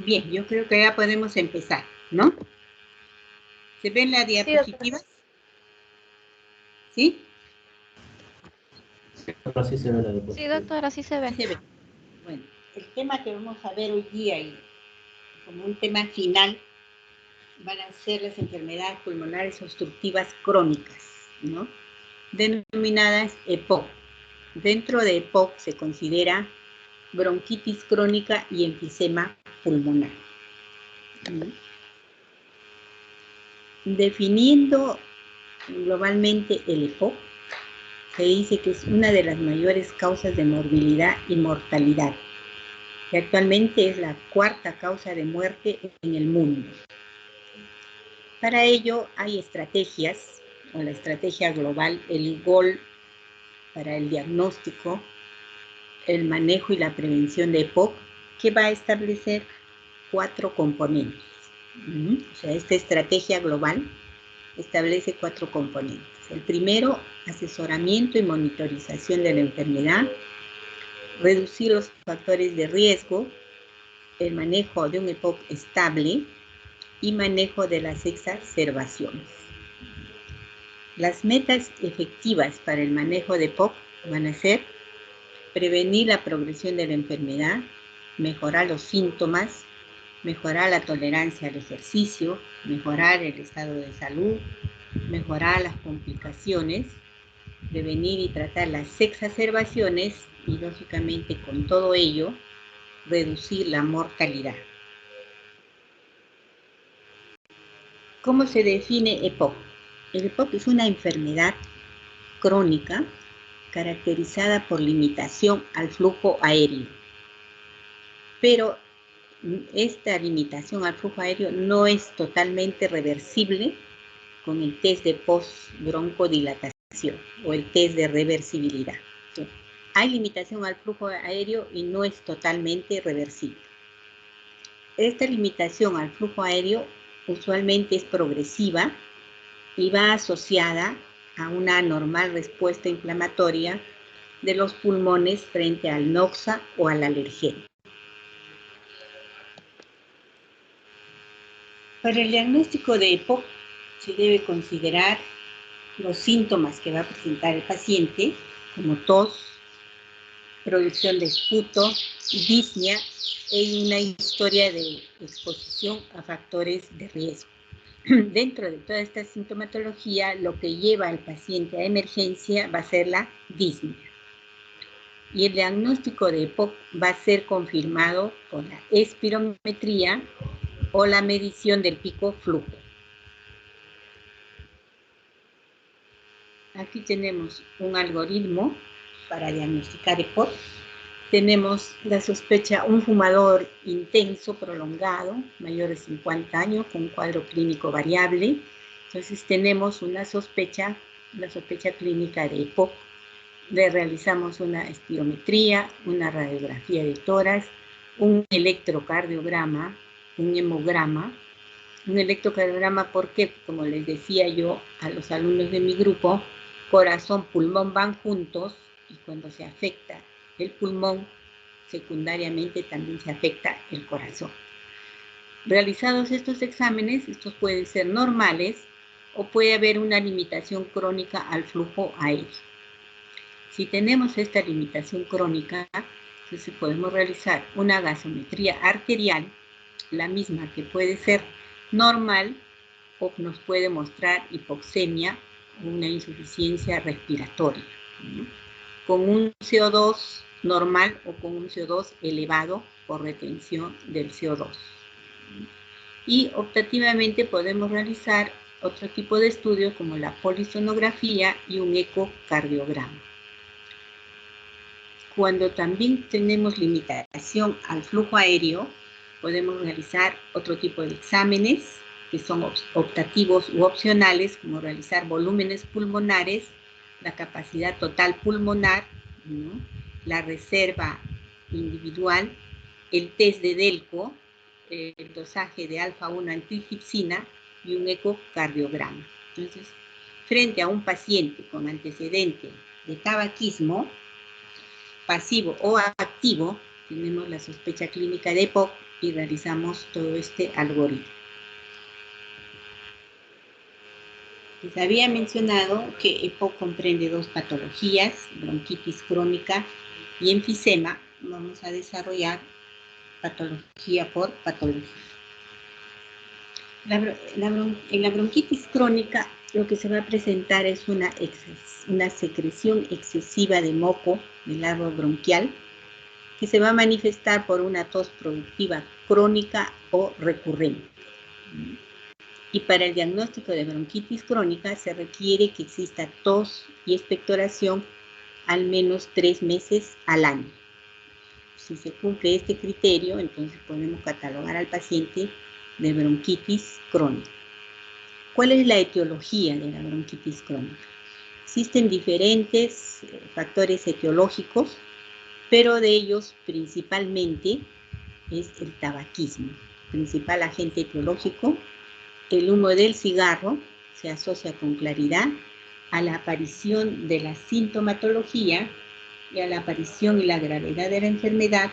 Bien, yo creo que ya podemos empezar, ¿no? ¿Se ven las diapositivas? ¿Sí? Ahora sí se ve la diapositiva. Sí, doctora, sí se ve. Sí se ve. Bueno, el tema que vamos a ver hoy día y como un tema final van a ser las enfermedades pulmonares obstructivas crónicas, ¿no? Denominadas EPOC. Dentro de EPOC se considera bronquitis crónica y enfisema pulmonar. ¿No? Definiendo globalmente el EPOC, se dice que es una de las mayores causas de morbilidad y mortalidad, que actualmente es la cuarta causa de muerte en el mundo. Para ello hay estrategias, o la estrategia global, el GOL para el diagnóstico, el manejo y la prevención de EPOC, que va a establecer 4 componentes. O sea, esta estrategia global establece 4 componentes. El primero, asesoramiento y monitorización de la enfermedad, reducir los factores de riesgo, el manejo de un EPOC estable y manejo de las exacerbaciones. Las metas efectivas para el manejo de EPOC van a ser prevenir la progresión de la enfermedad, mejorar los síntomas, mejorar la tolerancia al ejercicio, mejorar el estado de salud, mejorar las complicaciones, prevenir y tratar las exacerbaciones y, lógicamente, con todo ello, reducir la mortalidad. ¿Cómo se define EPOC? El EPOC es una enfermedad crónica caracterizada por limitación al flujo aéreo. Pero esta limitación al flujo aéreo no es totalmente reversible con el test de post-broncodilatación o el test de reversibilidad. ¿Sí? Hay limitación al flujo aéreo y no es totalmente reversible. Esta limitación al flujo aéreo usualmente es progresiva y va asociada a una anormal respuesta inflamatoria de los pulmones frente al noxa o al alergeno. Para el diagnóstico de EPOC se debe considerar los síntomas que va a presentar el paciente, como tos, producción de esputo, disnea e una historia de exposición a factores de riesgo. Dentro de toda esta sintomatología, lo que lleva al paciente a emergencia va a ser la disnea. Y el diagnóstico de EPOC va a ser confirmado por la espirometría o la medición del pico flujo. Aquí tenemos un algoritmo para diagnosticar EPOC. Tenemos la sospecha, un fumador intenso, prolongado, mayor de 50 años, con un cuadro clínico variable. Entonces tenemos una sospecha clínica de EPOC. Le realizamos una espirometría, una radiografía de tórax, un electrocardiograma, un hemograma. Un electrocardiograma porque, como les decía yo a los alumnos de mi grupo, corazón, pulmón van juntos y cuando se afecta el pulmón, secundariamente también se afecta el corazón. Realizados estos exámenes, estos pueden ser normales o puede haber una limitación crónica al flujo aéreo. Si tenemos esta limitación crónica, entonces podemos realizar una gasometría arterial, la misma que puede ser normal o nos puede mostrar hipoxemia o una insuficiencia respiratoria, ¿no? Con un CO2 normal o con un CO2 elevado por retención del CO2. Y optativamente podemos realizar otro tipo de estudios como la polisonografía y un ecocardiograma. Cuando también tenemos limitación al flujo aéreo, podemos realizar otro tipo de exámenes que son optativos u opcionales, como realizar volúmenes pulmonares, la capacidad total pulmonar, ¿no? La reserva individual, el test de Delco, el dosaje de alfa-1 antitripsina y un ecocardiograma. Entonces, frente a un paciente con antecedente de tabaquismo, pasivo o activo, tenemos la sospecha clínica de EPOC y realizamos todo este algoritmo. Les había mencionado que EPOC comprende dos patologías, bronquitis crónica y enfisema. Vamos a desarrollar patología por patología. En la bronquitis crónica lo que se va a presentar es una secreción excesiva de moco del árbol bronquial que se va a manifestar por una tos productiva crónica o recurrente. Y para el diagnóstico de bronquitis crónica se requiere que exista tos y expectoración al menos 3 meses al año. Si se cumple este criterio, entonces podemos catalogar al paciente de bronquitis crónica. ¿Cuál es la etiología de la bronquitis crónica? Existen diferentes factores etiológicos, pero de ellos principalmente es el tabaquismo. Principal agente etiológico, el humo del cigarro se asocia con claridad a la aparición de la sintomatología y a la aparición y la gravedad de la enfermedad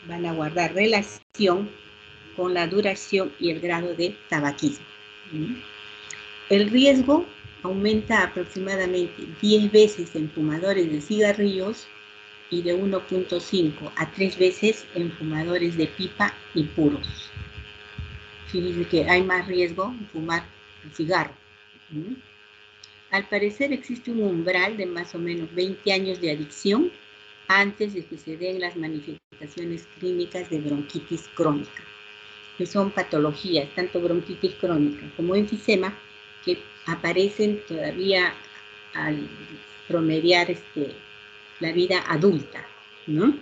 van a guardar relación con la duración y el grado de tabaquismo. El riesgo aumenta aproximadamente 10 veces en fumadores de cigarrillos y de 1.5 a 3 veces en fumadores de pipa y puros. Fíjense que hay más riesgo en fumar el cigarro. Al parecer existe un umbral de más o menos 20 años de adicción antes de que se den las manifestaciones clínicas de bronquitis crónica, que son patologías, tanto bronquitis crónica como enfisema, que aparecen todavía al promediar la vida adulta, ¿no?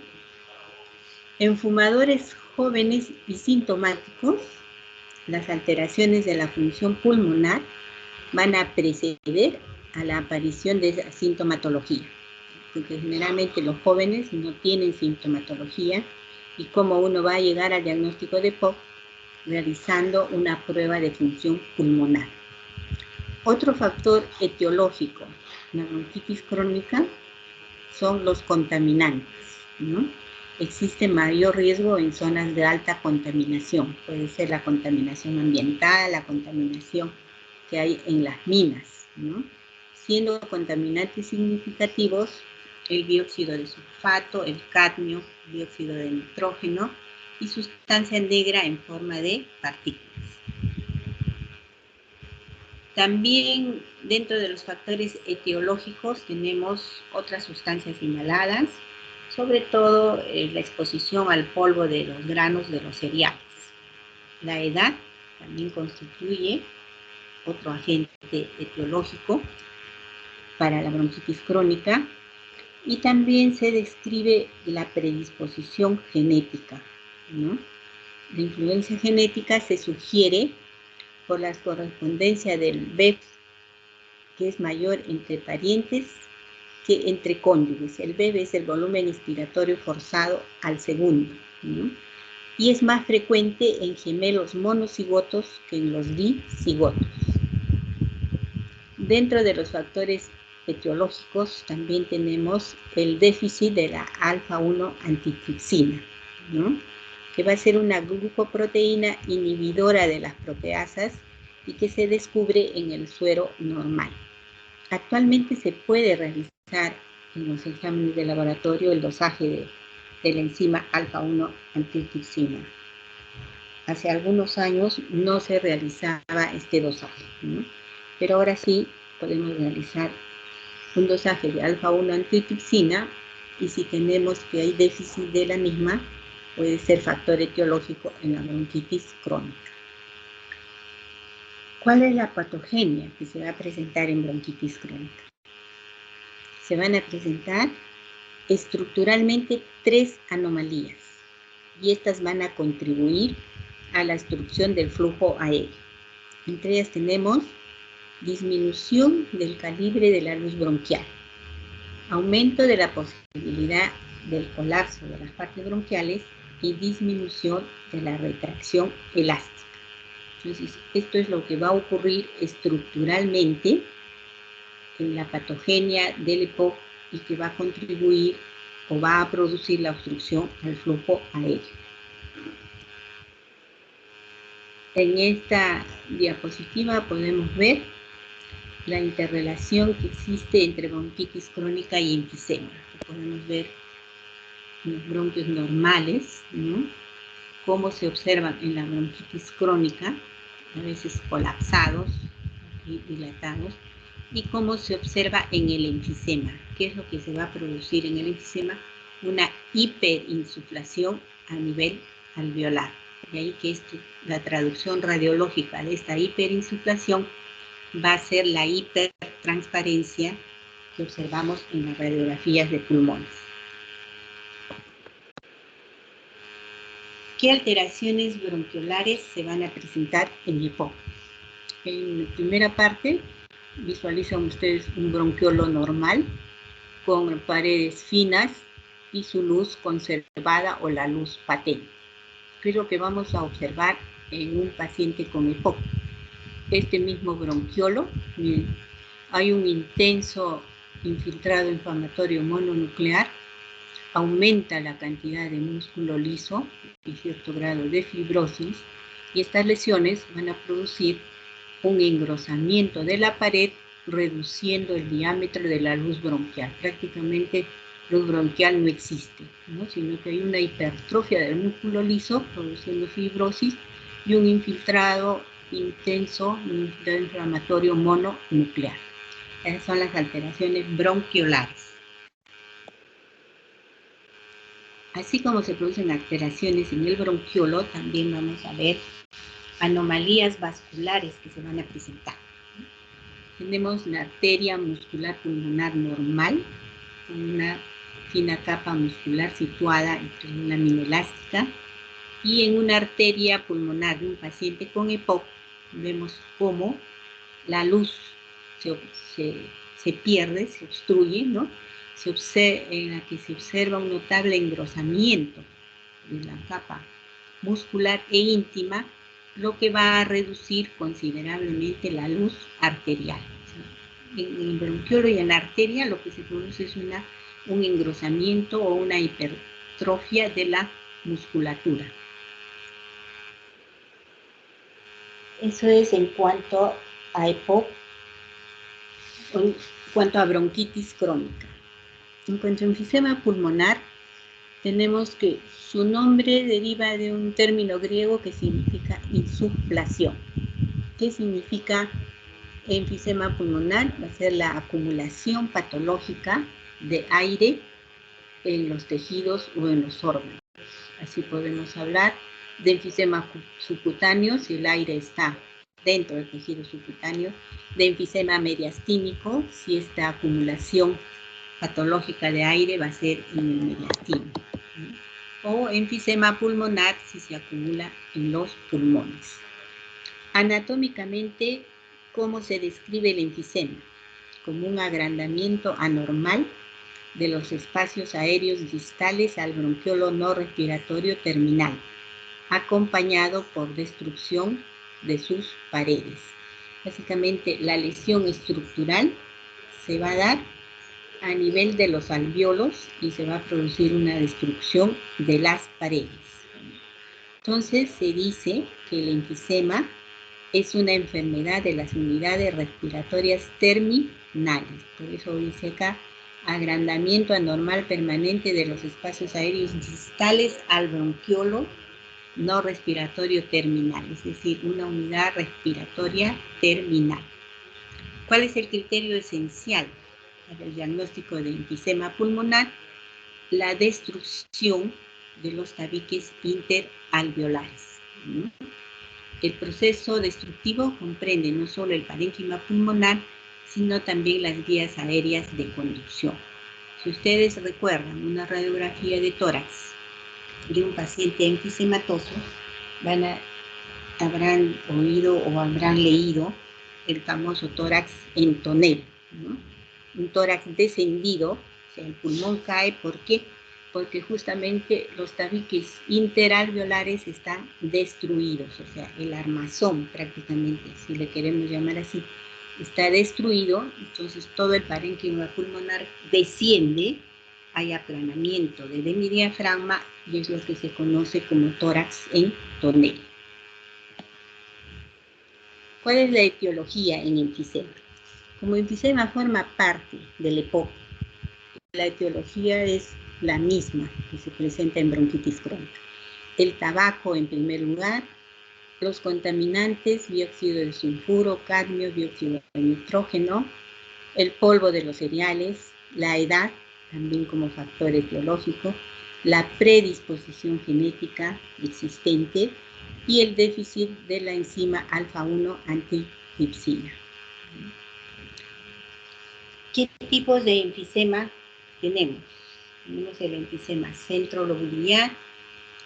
En fumadores jóvenes y sintomáticos, las alteraciones de la función pulmonar van a preceder a la aparición de esa sintomatología, porque generalmente los jóvenes no tienen sintomatología y cómo uno va a llegar al diagnóstico de EPOC realizando una prueba de función pulmonar. Otro factor etiológico en la bronquitis crónica son los contaminantes, ¿no? Existe mayor riesgo en zonas de alta contaminación. Puede ser la contaminación ambiental, la contaminación que hay en las minas, ¿no? Siendo contaminantes significativos el dióxido de sulfato, el cadmio, dióxido de nitrógeno y sustancia negra en forma de partículas. También dentro de los factores etiológicos tenemos otras sustancias inhaladas, sobre todo la exposición al polvo de los granos de los cereales. La edad también constituye otro agente etiológico para la bronquitis crónica, y también se describe la predisposición genética, ¿no? La influencia genética se sugiere por la correspondencia del BEP, que es mayor entre parientes que entre cónyuges. El BEP es el volumen inspiratorio forzado al segundo, ¿no? Y es más frecuente en gemelos monocigotos que en los dicigotos. Dentro de los factores etiológicos también tenemos el déficit de la alfa-1 antitripsina, ¿no? Que va a ser una glucoproteína inhibidora de las proteasas y que se descubre en el suero normal. Actualmente se puede realizar en los exámenes de laboratorio el dosaje de la enzima alfa-1 antitripsina. Hace algunos años no se realizaba este dosaje, ¿no? Pero ahora sí podemos realizar un dosaje de alfa-1 antitripsina, y si tenemos que hay déficit de la misma, puede ser factor etiológico en la bronquitis crónica. ¿Cuál es la patogenia que se va a presentar en bronquitis crónica? Se van a presentar estructuralmente 3 anomalías, y estas van a contribuir a la obstrucción del flujo aéreo. Entre ellas tenemos disminución del calibre de la luz bronquial, aumento de la posibilidad del colapso de las partes bronquiales y disminución de la retracción elástica. Entonces, esto es lo que va a ocurrir estructuralmente en la patogenia del EPOC y que va a contribuir o va a producir la obstrucción al flujo aéreo. En esta diapositiva podemos ver la interrelación que existe entre bronquitis crónica y enfisema. Podemos ver los bronquios normales, ¿no? Cómo se observan en la bronquitis crónica, a veces colapsados y dilatados, y cómo se observa en el enfisema. ¿Qué es lo que se va a producir en el enfisema? Una hiperinsuflación a nivel alveolar. De ahí que la traducción radiológica de esta hiperinsuflación va a ser la hipertransparencia que observamos en las radiografías de pulmones. ¿Qué alteraciones bronquiolares se van a presentar en EPOC? En la primera parte visualizan ustedes un bronquiolo normal con paredes finas y su luz conservada o la luz patente. ¿Qué es lo que vamos a observar en un paciente con EPOC? Este mismo bronquiolo, miren, hay un intenso infiltrado inflamatorio mononuclear, aumenta la cantidad de músculo liso y cierto grado de fibrosis, y estas lesiones van a producir un engrosamiento de la pared, reduciendo el diámetro de la luz bronquial. Prácticamente luz bronquial no existe, ¿no? Sino que hay una hipertrofia del músculo liso, produciendo fibrosis, y un infiltrado intenso, un infiltrado inflamatorio mononuclear. Esas son las alteraciones bronquiolares. Así como se producen alteraciones en el bronquiolo, también vamos a ver anomalías vasculares que se van a presentar. Tenemos la arteria muscular pulmonar normal, con una fina capa muscular situada entre una lámina elástica, y en una arteria pulmonar de un paciente con EPOC vemos cómo la luz se pierde, se obstruye, ¿no? En la que se observa un notable engrosamiento de la capa muscular e íntima, lo que va a reducir considerablemente la luz arterial. En el bronquiolo y en la arteria lo que se produce es un engrosamiento o una hipertrofia de la musculatura. Eso es en cuanto a EPOC, en cuanto a bronquitis crónica. En cuanto a enfisema pulmonar, tenemos que su nombre deriva de un término griego que significa insuflación. ¿Qué significa enfisema pulmonar? Va a ser la acumulación patológica de aire en los tejidos o en los órganos. Así podemos hablar de enfisema subcutáneo si el aire está dentro del tejido subcutáneo, de enfisema mediastínico si esta acumulación patológica de aire va a ser en el mediastino, o enfisema pulmonar si se acumula en los pulmones. Anatómicamente, ¿cómo se describe el enfisema? Como un agrandamiento anormal de los espacios aéreos distales al bronquiolo no respiratorio terminal, acompañado por destrucción de sus paredes. Básicamente, la lesión estructural se va a dar a nivel de los alvéolos y se va a producir una destrucción de las paredes. Entonces, se dice que el enfisema es una enfermedad de las unidades respiratorias terminales. Por eso dice acá, agrandamiento anormal permanente de los espacios aéreos distales al bronquiolo no respiratorio terminal, es decir, una unidad respiratoria terminal. ¿Cuál es el criterio esencial para el diagnóstico de enfisema pulmonar? La destrucción de los tabiques interalveolares. El proceso destructivo comprende no solo el parénquima pulmonar, sino también las vías aéreas de conducción. Si ustedes recuerdan una radiografía de tórax de un paciente enfisematoso, habrán oído o habrán leído el famoso tórax en tonel, ¿no? Un tórax descendido, o sea, el pulmón cae, ¿por qué? Porque justamente los tabiques interalveolares están destruidos, o sea, el armazón prácticamente, si le queremos llamar así, está destruido, entonces todo el parénquima pulmonar desciende, hay aplanamiento del hemidiafragma y es lo que se conoce como tórax en tonel. ¿Cuál es la etiología en enfisema? Como enfisema forma parte del EPOC, la etiología es la misma que se presenta en bronquitis crónica. El tabaco en primer lugar, los contaminantes, dióxido de sulfuro, cadmio, dióxido de nitrógeno, el polvo de los cereales, la edad, también como factor etiológico, la predisposición genética existente y el déficit de la enzima alfa-1 antitripsina. ¿Qué tipos de enfisema tenemos? Tenemos el enfisema centrolobulillar,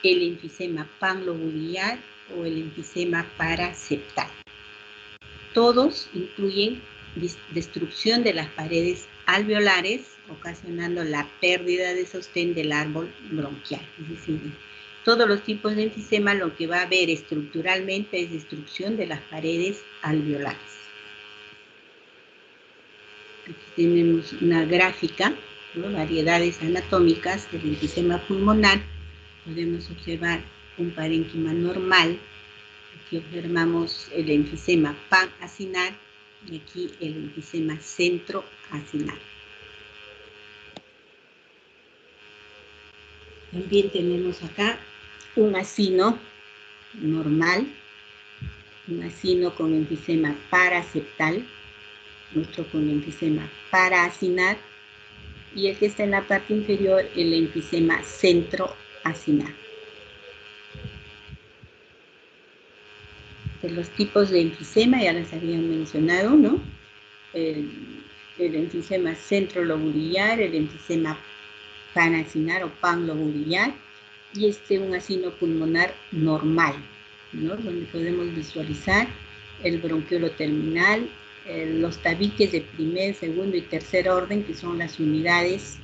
el enfisema panlobulillar o el enfisema paraseptal. Todos incluyen destrucción de las paredes alveolares, ocasionando la pérdida de sostén del árbol bronquial. Es decir, todos los tipos de enfisema lo que va a haber estructuralmente es destrucción de las paredes alveolares. Aquí tenemos una gráfica, ¿no? Variedades anatómicas del enfisema pulmonar. Podemos observar un parénquima normal. Aquí observamos el enfisema panacinar y aquí el enfisema centroacinar. También tenemos acá un acino normal, un acino con enfisema paraseptal, otro con enfisema paraacinar y el que está en la parte inferior, el enfisema centroacinar. De los tipos de enfisema ya les había mencionado, ¿no? El enfisema centrolobulillar, el enfisema panacinar o panlobulillar y un acino pulmonar normal, ¿no? Donde podemos visualizar el bronquiolo terminal, los tabiques de primer, segundo y tercer orden, que son las unidades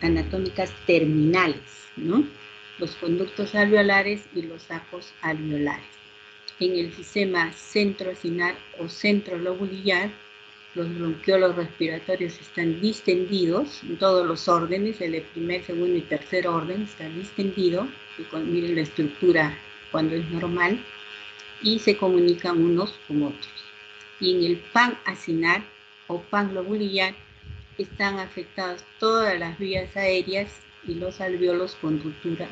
anatómicas terminales, ¿no? Los conductos alveolares y los sacos alveolares. En el enfisema centroacinar o centrolobulillar, los bronquiolos respiratorios están distendidos en todos los órdenes, el de primer, segundo y tercer orden está distendido, y miren la estructura cuando es normal, y se comunican unos con otros. Y en el panacinar o panlobulillar, están afectadas todas las vías aéreas y los alvéolos con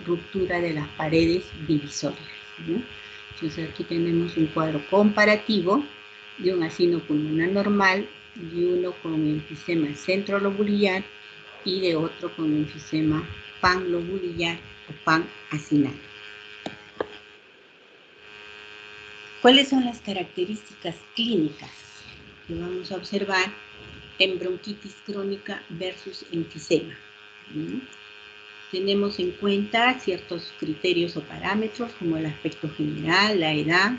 ruptura de las paredes divisorias, ¿no? Entonces aquí tenemos un cuadro comparativo de un acino pulmonar normal y uno con enfisema centrolobulillar y de otro con enfisema panlobulillar o panacinal. ¿Cuáles son las características clínicas que vamos a observar en bronquitis crónica versus enfisema? Tenemos en cuenta ciertos criterios o parámetros como el aspecto general, la edad,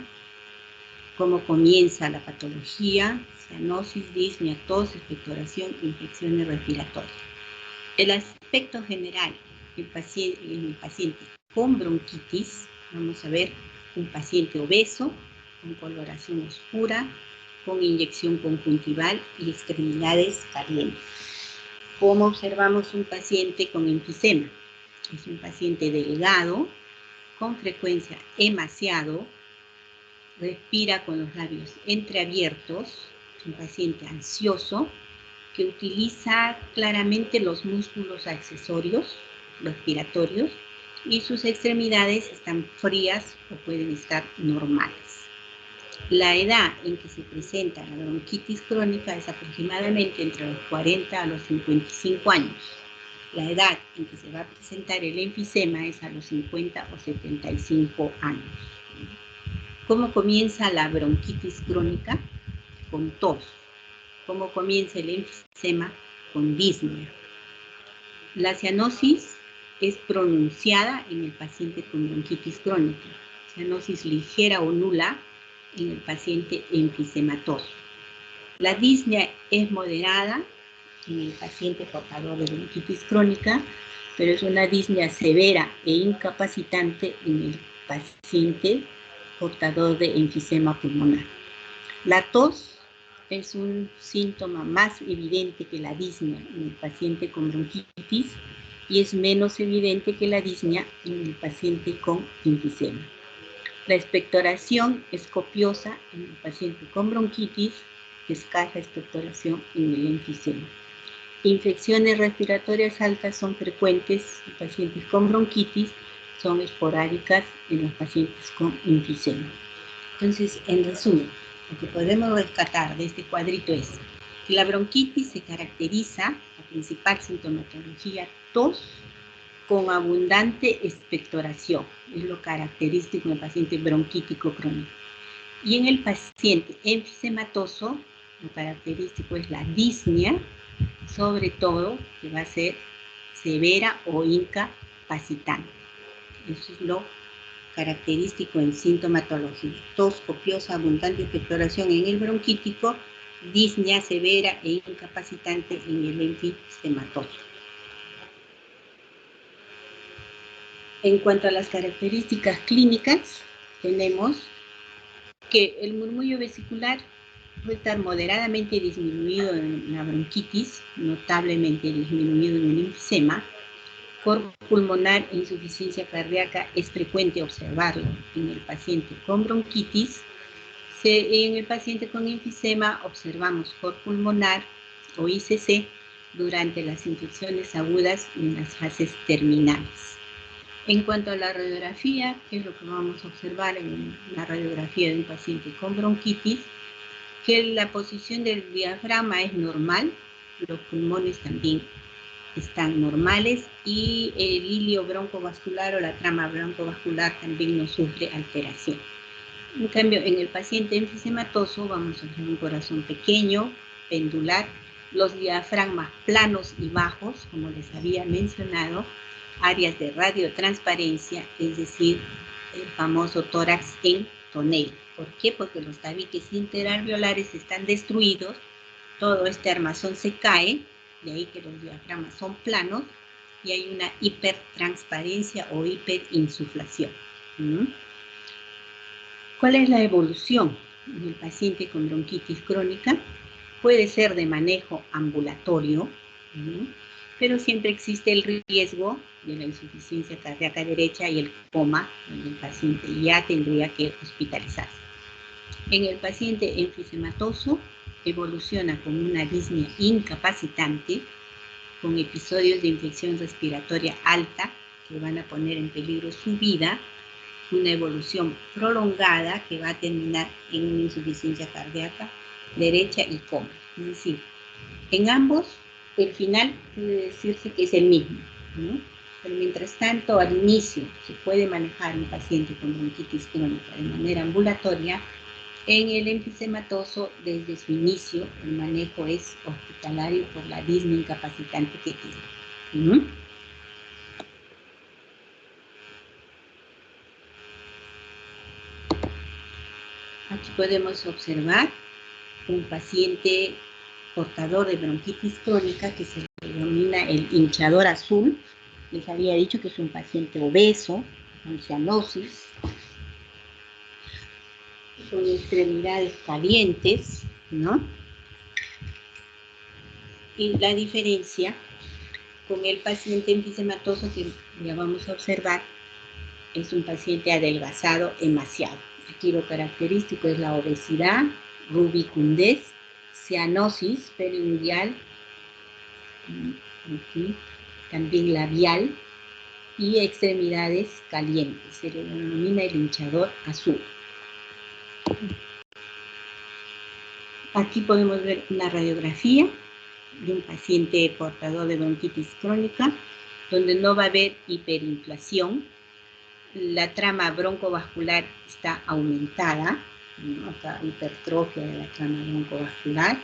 cómo comienza la patología, cianosis, disnea, tos, expectoración, infecciones respiratorias. El aspecto general en el paciente con bronquitis, vamos a ver un paciente obeso, con coloración oscura, con inyección conjuntival y extremidades calientes. ¿Cómo observamos un paciente con enfisema? Es un paciente delgado, con frecuencia emaciado, respira con los labios entreabiertos, es un paciente ansioso, que utiliza claramente los músculos accesorios respiratorios y sus extremidades están frías o pueden estar normales. La edad en que se presenta la bronquitis crónica es aproximadamente entre los 40 a los 55 años. La edad en que se va a presentar el enfisema es a los 50 o 75 años. ¿Cómo comienza la bronquitis crónica? Con tos. ¿Cómo comienza el enfisema? Con disnea. La cianosis es pronunciada en el paciente con bronquitis crónica. Cianosis ligera o nula en el paciente enfisematoso. La disnea es moderada en el paciente portador de bronquitis crónica, pero es una disnea severa e incapacitante en el paciente portador de enfisema pulmonar. La tos es un síntoma más evidente que la disnea en el paciente con bronquitis y es menos evidente que la disnea en el paciente con enfisema. La expectoración es copiosa en el paciente con bronquitis, escasa expectoración en el enfisema. Infecciones respiratorias altas son frecuentes en pacientes con bronquitis, son esporádicas en los pacientes con enfisema. Entonces, en resumen, lo que podemos rescatar de este cuadrito es que la bronquitis se caracteriza, la principal sintomatología, tos con abundante expectoración, es lo característico en el paciente bronquítico crónico. Y en el paciente enfisematoso, lo característico es la disnea, sobre todo que va a ser severa o incapacitante. Eso es lo característico en sintomatología. Tos copiosa, abundante expectoración en el bronquítico, disnea severa e incapacitante en el enfisematoso. En cuanto a las características clínicas, tenemos que el murmullo vesicular puede estar moderadamente disminuido en la bronquitis, notablemente disminuido en el enfisema. Cor pulmonar e insuficiencia cardíaca es frecuente observarlo en el paciente con bronquitis. En el paciente con enfisema observamos cor pulmonar o ICC durante las infecciones agudas y en las fases terminales. En cuanto a la radiografía, ¿qué es lo que vamos a observar en la radiografía de un paciente con bronquitis? Que la posición del diafragma es normal, los pulmones también están normales y el hilio broncovascular o la trama broncovascular también no sufre alteración. En cambio, en el paciente enfisematoso vamos a ver un corazón pequeño, pendular, los diafragmas planos y bajos, como les había mencionado, áreas de radiotransparencia, es decir, el famoso tórax en tonel. ¿Por qué? Porque los tabiques interalveolares están destruidos, todo este armazón se cae, de ahí que los diafragmas son planos y hay una hipertransparencia o hiperinsuflación. ¿Cuál es la evolución en el paciente con bronquitis crónica? Puede ser de manejo ambulatorio, pero siempre existe el riesgo de la insuficiencia cardíaca derecha y el coma en el paciente ya tendría que hospitalizarse. En el paciente enfisematoso evoluciona con una disnea incapacitante, con episodios de infección respiratoria alta que van a poner en peligro su vida, una evolución prolongada que va a terminar en una insuficiencia cardíaca derecha y coma. Es decir, en ambos el final puede decirse que es el mismo, ¿no? Pero mientras tanto, al inicio se puede manejar un paciente con bronquitis crónica de manera ambulatoria. En el enfisematoso, desde su inicio, el manejo es hospitalario por la disnea incapacitante que tiene. Aquí podemos observar un paciente portador de bronquitis crónica que se denomina el hinchador azul. Les había dicho que es un paciente obeso, con cianosis, con extremidades calientes, ¿no? Y la diferencia con el paciente enfisematoso que ya vamos a observar es un paciente adelgazado, emaciado. Aquí lo característico es la obesidad, rubicundez, cianosis periungual, aquí, también labial y extremidades calientes. Se le denomina el hinchador azul. Aquí podemos ver una radiografía de un paciente portador de bronquitis crónica, donde no va a haber hiperinflación. La trama broncovascular está aumentada, ¿no? Acá hipertrofia de la trama broncovascular.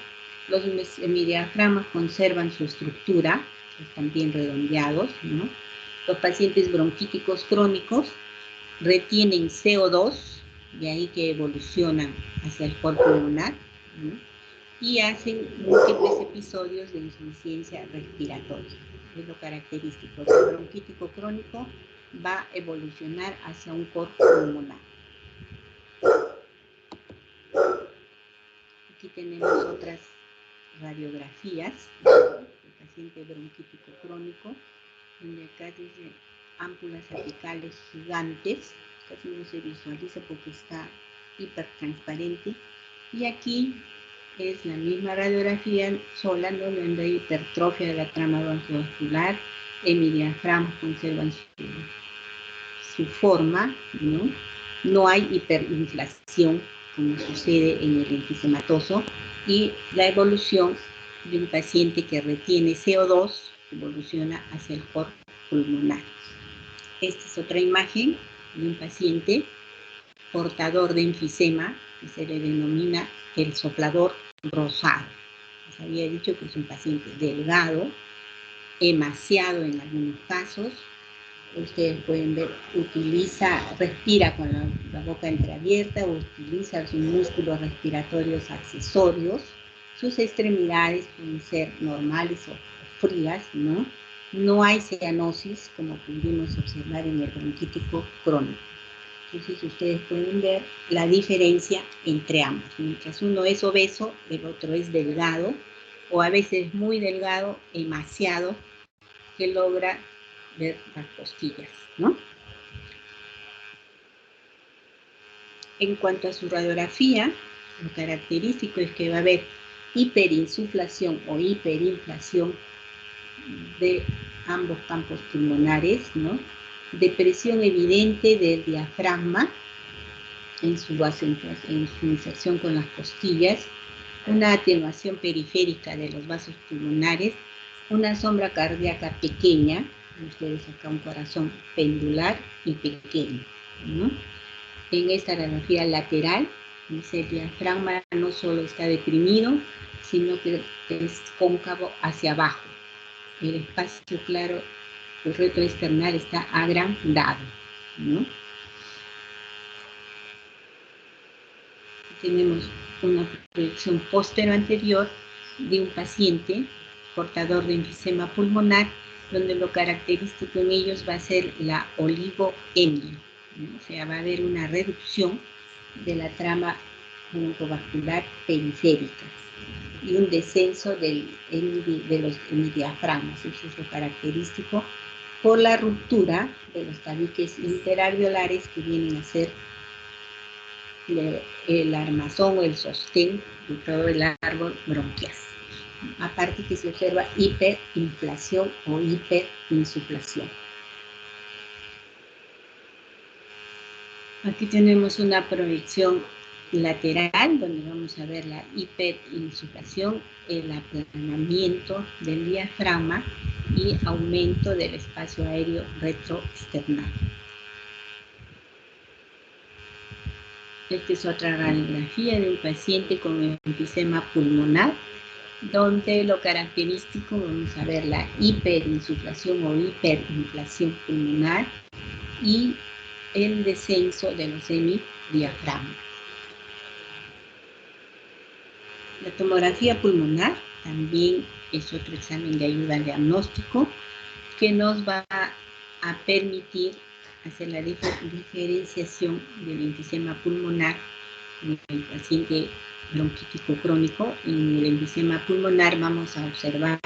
Los hemidiafragmas conservan su estructura, están bien redondeados, ¿no? Los pacientes bronquíticos crónicos retienen CO2, de ahí que evolucionan hacia el cuerpo pulmonar, ¿no? Y hacen múltiples episodios de insuficiencia respiratoria. Es lo característico. El bronquítico crónico va a evolucionar hacia un corpo pulmonar. Aquí tenemos otras radiografías del paciente bronquítico crónico, donde acá dice ámpulas apicales gigantes, casi no se visualiza porque está hipertransparente, y aquí es la misma radiografía sola, ¿no? Donde hay hipertrofia de la trama broncovascular, hemidiafragmas conservan su forma, ¿no? No hay hiperinflación como sucede en el enfisematoso, y la evolución de un paciente que retiene CO2 evoluciona hacia el corpo pulmonar. Esta es otra imagen de un paciente portador de enfisema que se le denomina el soplador rosado. Les había dicho que es un paciente delgado, emaciado en algunos casos. Ustedes pueden ver, respira con la boca entreabierta, utiliza sus músculos respiratorios accesorios. Sus extremidades pueden ser normales o frías, ¿no? No hay cianosis, como pudimos observar en el bronquítico crónico. Entonces ustedes pueden ver la diferencia entre ambos. Mientras uno es obeso, el otro es delgado, o a veces muy delgado, emaciado, que logra ver las costillas, ¿no? En cuanto a su radiografía, lo característico es que va a haber hiperinsuflación o hiperinflación de ambos campos pulmonares, ¿no? Depresión evidente del diafragma en su inserción con las costillas, una atenuación periférica de los vasos pulmonares, una sombra cardíaca pequeña, ustedes acá un corazón pendular y pequeño, ¿no? En esta radiografía lateral, el diafragma no solo está deprimido, sino que es cóncavo hacia abajo. El espacio claro, el retroesternal está agrandado, ¿no? Tenemos una proyección postero-anterior de un paciente portador de enfisema pulmonar, donde lo característico en ellos va a ser la oligoemia, ¿no? O sea, va a haber una reducción de la trama broncovascular periférica y un descenso de los hemidiafragmas. Eso es lo característico por la ruptura de los tabiques interalveolares que vienen a ser el armazón o el sostén de todo el árbol bronquial. Aparte que se observa hiperinflación o hiperinsuflación. Aquí tenemos una proyección lateral donde vamos a ver la hiperinsuflación, el aplanamiento del diafragma y aumento del espacio aéreo retroesternal. Esta es otra radiografía de un paciente con enfisema pulmonar, donde lo característico vamos a ver la hiperinsuflación o hiperinflación pulmonar y el descenso de los semidiafragmas. La tomografía pulmonar también es otro examen de ayuda al diagnóstico que nos va a permitir hacer la diferenciación del enfisema pulmonar en el paciente bronquítico crónico. En el enfisema pulmonar vamos a observar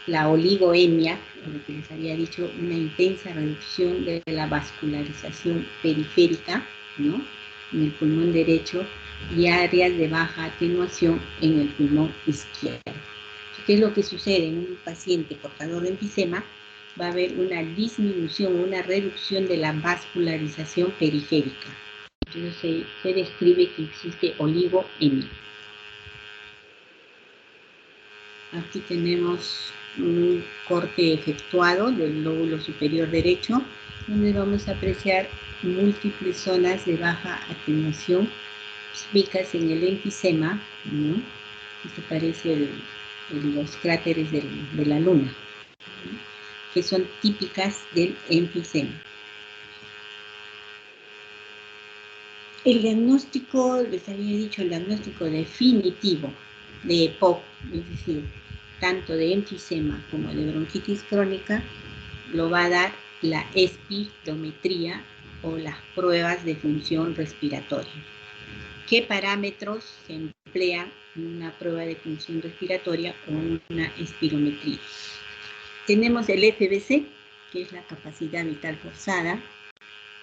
la oligoemia, lo que les había dicho, una intensa reducción de la vascularización periférica, ¿no?, en el pulmón derecho y áreas de baja atenuación en el pulmón izquierdo. ¿Qué es lo que sucede en un paciente portador de enfisema? Va a haber una disminución, una reducción de la vascularización periférica. Entonces se describe que existe oligoemia. Aquí tenemos un corte efectuado del lóbulo superior derecho, donde vamos a apreciar múltiples zonas de baja atenuación ubicas en el enfisema, ¿no? Esto parece los cráteres de la luna, ¿no?, que son típicas del enfisema. El diagnóstico, les había dicho, el diagnóstico definitivo de EPOC, es decir, tanto de enfisema como de bronquitis crónica, lo va a dar la espirometría o las pruebas de función respiratoria. ¿Qué parámetros se emplean en una prueba de función respiratoria o en una espirometría? Tenemos el FBC, que es la capacidad vital forzada,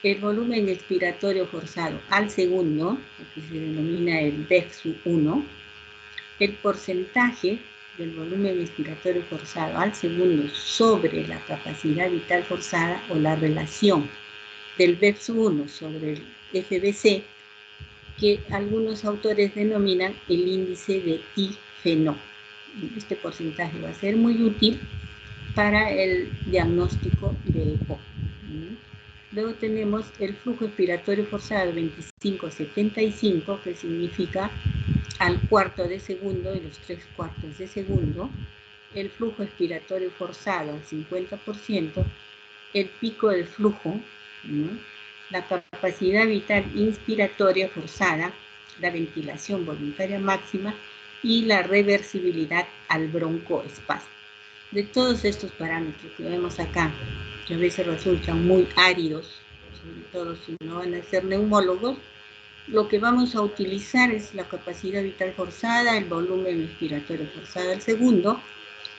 el volumen expiratorio forzado al segundo, que se denomina el VEFSU-1, el porcentaje del volumen expiratorio forzado al segundo sobre la capacidad vital forzada o la relación del VEFSU-1 sobre el FBC, que algunos autores denominan el índice de T-FeNO. Este porcentaje va a ser muy útil para el diagnóstico de EPOC. Luego tenemos el flujo expiratorio forzado 25-75, que significa al cuarto de segundo y los 3/4 de segundo, el flujo expiratorio forzado al 50%, el pico del flujo, ¿no?, la capacidad vital inspiratoria forzada, la ventilación voluntaria máxima y la reversibilidad al broncoespasmo. De todos estos parámetros que vemos acá, que a veces resultan muy áridos, sobre todo si no van a ser neumólogos, lo que vamos a utilizar es la capacidad vital forzada, el volumen expiratorio forzado al segundo,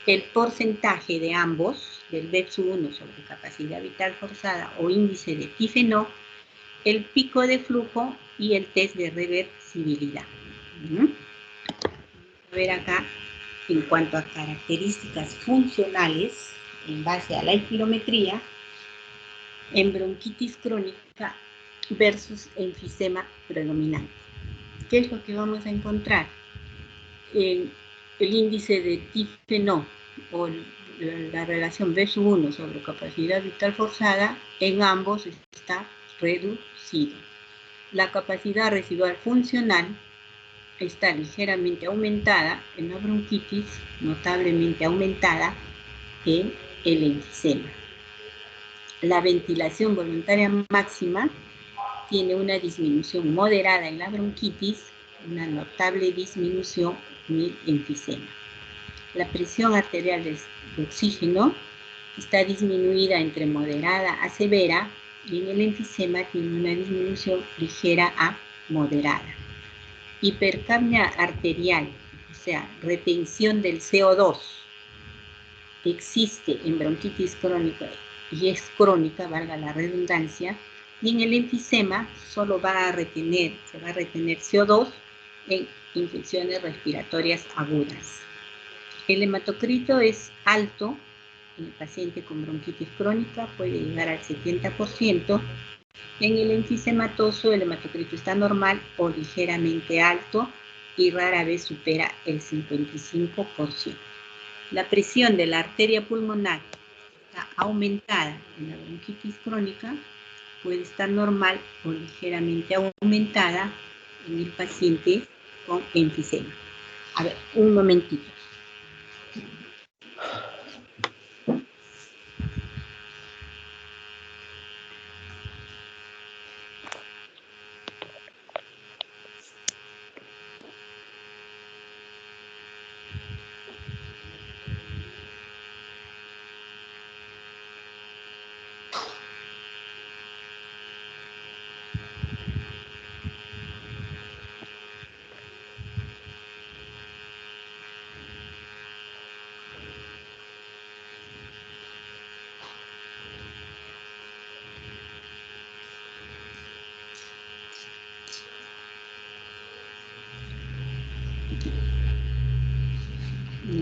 el porcentaje de ambos, del VEFSU-1 sobre capacidad vital forzada o índice de T-FeNO, el pico de flujo y el test de reversibilidad. Vamos a ver acá, en cuanto a características funcionales, en base a la espirometría, en bronquitis crónica versus enfisema predominante. ¿Qué es lo que vamos a encontrar? El índice de T-FeNO o la relación VEFSU-1 sobre capacidad vital forzada, en ambos está reducido. La capacidad residual funcional está ligeramente aumentada en la bronquitis, notablemente aumentada en el enfisema. La ventilación voluntaria máxima tiene una disminución moderada en la bronquitis, una notable disminución en el enfisema. La presión arterial de oxígeno está disminuida entre moderada a severa y en el enfisema tiene una disminución ligera a moderada. Hipercapnia arterial, o sea, retención del CO2, existe en bronquitis crónica y es crónica, valga la redundancia, Y en el enfisema solo se va a retener CO2 en infecciones respiratorias agudas. El hematocrito es alto en el paciente con bronquitis crónica, puede llegar al 70%. En el enfisematoso el hematocrito está normal o ligeramente alto y rara vez supera el 55%. La presión de la arteria pulmonar está aumentada en la bronquitis crónica, puede estar normal o ligeramente aumentada en el paciente con enfisema. A ver, un momentito.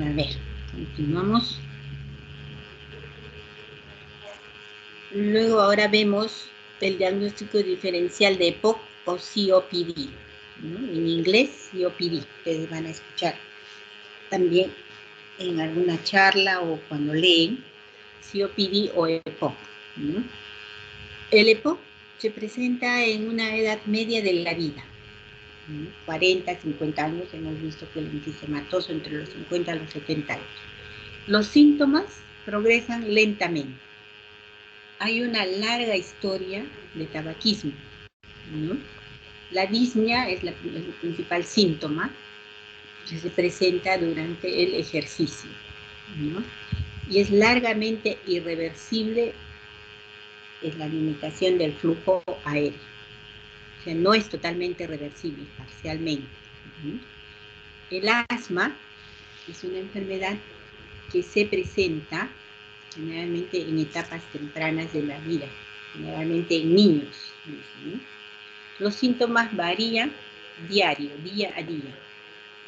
A ver, continuamos. Luego ahora vemos el diagnóstico diferencial de EPOC o COPD, ¿no? En inglés COPD, ustedes van a escuchar también en alguna charla o cuando leen COPD o EPOC, ¿no? El EPOC se presenta en una edad media de la vida, ¿no? 40, 50 años, hemos visto que el enfisematoso entre los 50 a los 70 años. Los síntomas progresan lentamente. Hay una larga historia de tabaquismo, ¿no? La disnea es el principal síntoma que se presenta durante el ejercicio, ¿no? Y es largamente irreversible en la limitación del flujo aéreo. O sea, no es totalmente reversible, parcialmente, ¿no? El asma es una enfermedad que se presenta generalmente en etapas tempranas de la vida, generalmente en niños, ¿no? Los síntomas varían diario, día a día.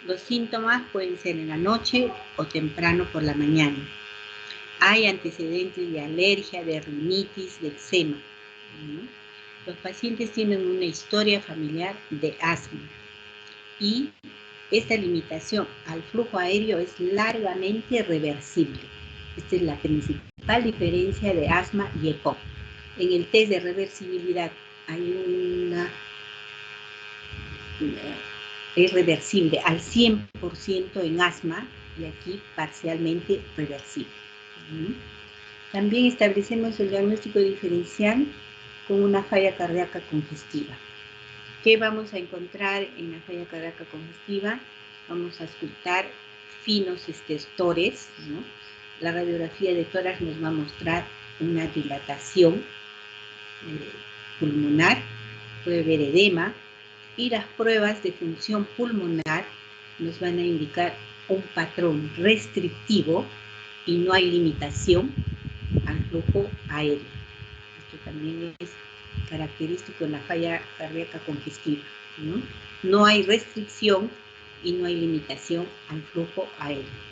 Los síntomas pueden ser en la noche o temprano por la mañana. Hay antecedentes de alergia, de rinitis, de eczema, ¿no? Los pacientes tienen una historia familiar de asma y esta limitación al flujo aéreo es largamente reversible. Esta es la principal diferencia de asma y EPOC. En el test de reversibilidad es reversible al 100% en asma y aquí parcialmente reversible. También establecemos el diagnóstico diferencial con una falla cardíaca congestiva. ¿Qué vamos a encontrar en la falla cardíaca congestiva? Vamos a escuchar finos estertores, ¿no? La radiografía de tórax nos va a mostrar una dilatación pulmonar, puede haber edema, y las pruebas de función pulmonar nos van a indicar un patrón restrictivo y no hay limitación al flujo aéreo. Esto también es característico en la falla cardíaca congestiva, ¿no? No hay restricción y no hay limitación al flujo aéreo.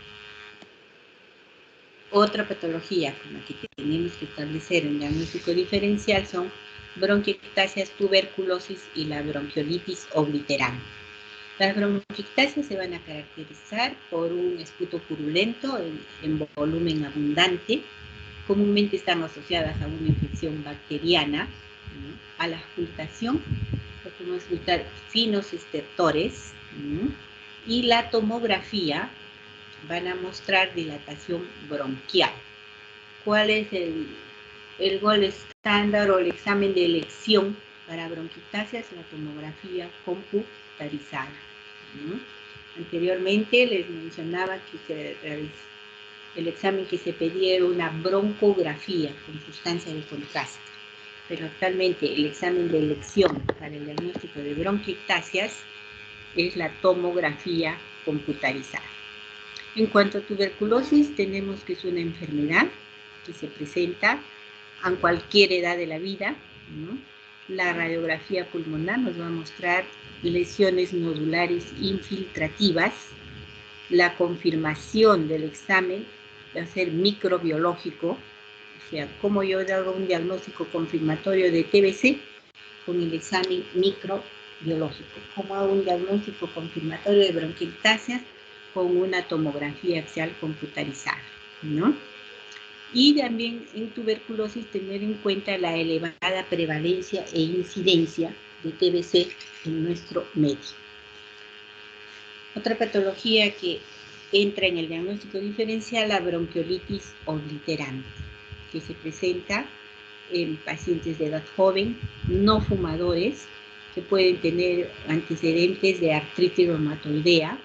Otra patología con la que tenemos que establecer el diagnóstico diferencial son bronquiectasias, tuberculosis y la bronquiolitis obliterante. Las bronquiectasias se van a caracterizar por un esputo purulento en volumen abundante. Comúnmente están asociadas a una infección bacteriana, ¿no? A la auscultación, podemos escuchar finos estertores, ¿no? Y la tomografía van a mostrar dilatación bronquial. ¿Cuál es el gold estándar o el examen de elección para bronquiectasias? La tomografía computarizada, ¿no? Anteriormente les mencionaba que el examen que se pedía era una broncografía con sustancia de contraste, pero actualmente el examen de elección para el diagnóstico de bronquiectasias es la tomografía computarizada. En cuanto a tuberculosis, tenemos que es una enfermedad que se presenta a cualquier edad de la vida, ¿no? La radiografía pulmonar nos va a mostrar lesiones nodulares infiltrativas. La confirmación del examen va a ser microbiológico, o sea, como yo hago un diagnóstico confirmatorio de TBC con el examen microbiológico, como hago un diagnóstico confirmatorio de bronquiectasias con una tomografía axial computarizada, ¿no? Y también en tuberculosis tener en cuenta la elevada prevalencia e incidencia de TBC en nuestro medio. Otra patología que entra en el diagnóstico diferencial, la bronquiolitis obliterante, que se presenta en pacientes de edad joven, no fumadores, que pueden tener antecedentes de artritis reumatoidea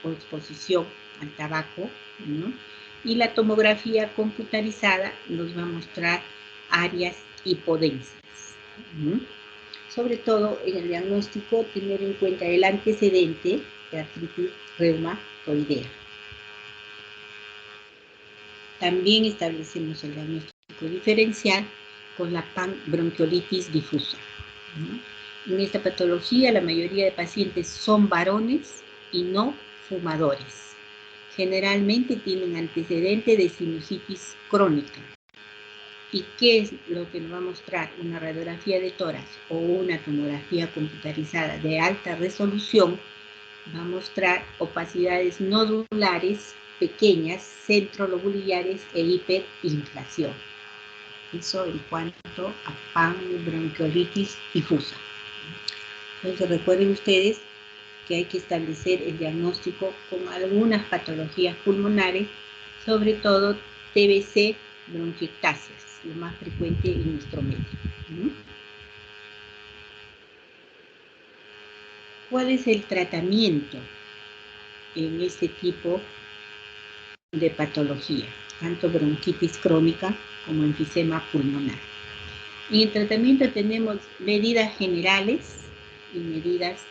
o exposición al tabaco, ¿no? Y la tomografía computarizada nos va a mostrar áreas hipodensas, ¿no? Sobre todo en el diagnóstico tener en cuenta el antecedente de artritis reumatoidea. También establecemos el diagnóstico diferencial con la panbronquiolitis difusa, ¿no? En esta patología la mayoría de pacientes son varones y no fumadores. Generalmente tienen antecedente de sinusitis crónica. ¿Y qué es lo que nos va a mostrar? Una radiografía de tórax o una tomografía computarizada de alta resolución va a mostrar opacidades nodulares pequeñas, centrolobulares e hiperinflación. Eso en cuanto a panbronquiolitis difusa. Entonces recuerden ustedes que hay que establecer el diagnóstico con algunas patologías pulmonares, sobre todo TBC, bronquiectasias, lo más frecuente en nuestro medio, ¿no? ¿Cuál es el tratamiento en este tipo de patología, tanto bronquitis crónica como enfisema pulmonar? En el tratamiento tenemos medidas generales y medidas